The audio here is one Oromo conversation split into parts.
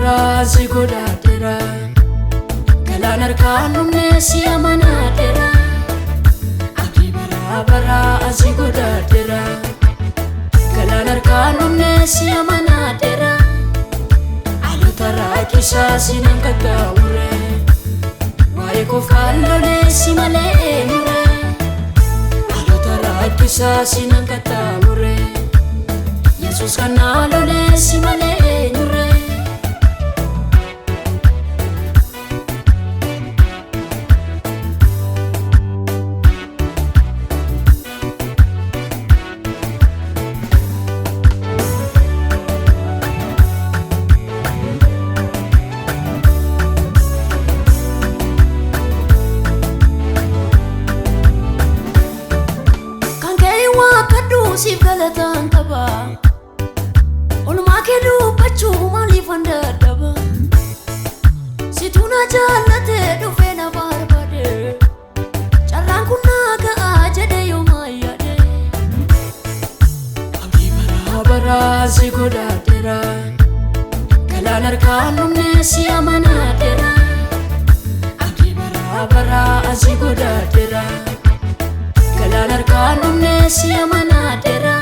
barazi godadera galan harkaan dhumne si amanadera abdi barazi godadera galan harkaan dhumne si amanadera alota raakisa sinan qaqqabure waa'ee koof kallole si malee mure alota raakisa sinan qaqqabure Yesus kana lole si malee mure Sif galatan qaba olma kedu bachu mali fanda daba situna jallate dhufe na barbade charran kunna ga ajade yomayade abdi barazi godadera galan harkaan dhumne si amanadera abdi barazi godadera galan harkaan dhumne si amanadera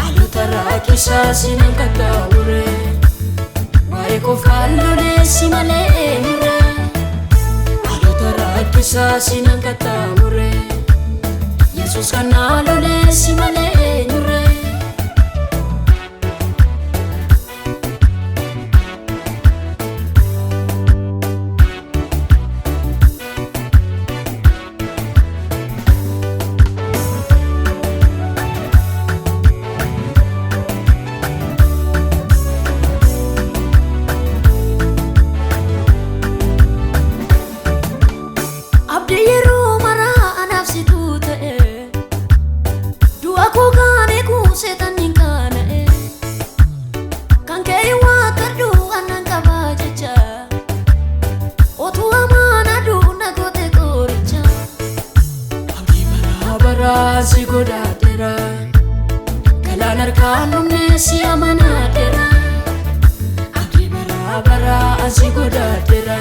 alota raakisa sinan qaqqabure waa'ee koof kallole si malee mure alota raakisa sinan qaqqabure Yesus kana lole si malee mure barazi godadera galan harkaan dhumne si amanadera abdi barazi godadera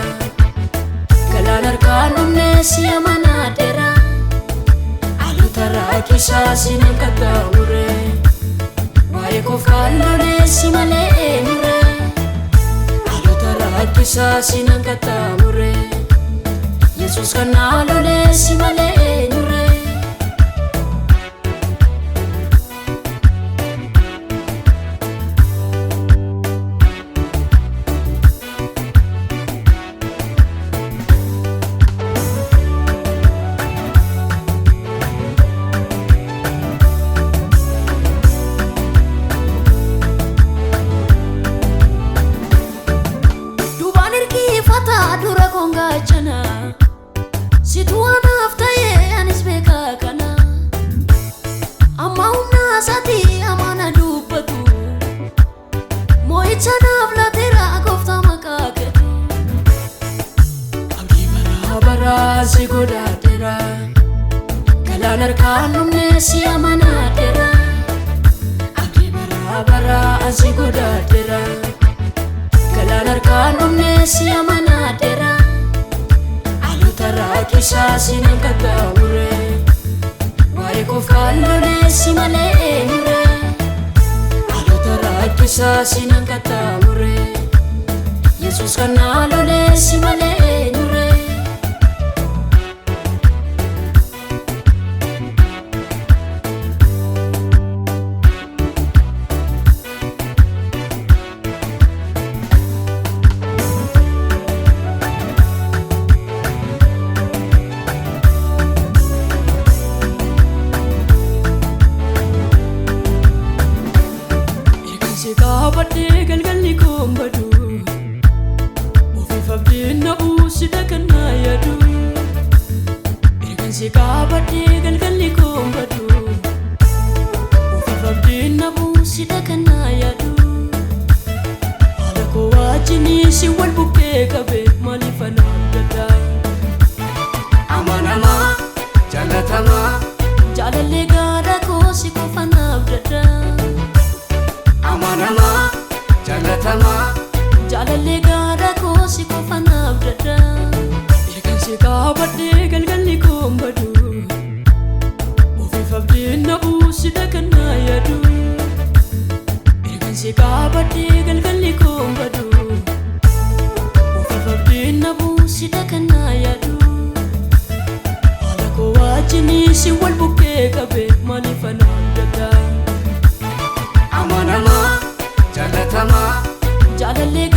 galan harkaan dhumne si amanadera alota raakisa sinan qaqqabure waa'ee koof kallole si malee mure alota raakisa sinan qaqqabure Yesus kana lole si malee mure dura kongachana situana aftaye anis beka kana amma umna sati amana dubbatu moichana vlatera gofta makaketu abdi barazi godadera galan harkaan dhumne si amanadera abdi barazi godadera galan harkaan dhumne si amanadera alota raakisa sinan qaqqabure waa'ee koof kallole si malee mure alota raakisa sinan qaqqabure Yesus kana lole si malee mure Kabade galgalli kombadu Ofif abdina usida kana yadu Irgansi kabade galgalli kombadu Ofif abdina usida kana yadu Alako wajini si wal bukke kabe malifana dada Amanama jalatama jalalle gara ko si kofana dada Amanama jalatama Sikabadde galgalli kun badu Ufafabdeen nabu sida kana yaadu Haala koo wajjini si wal bukkee qabe maaliif anaan gadaa Amanama, jaallatama Jaalallee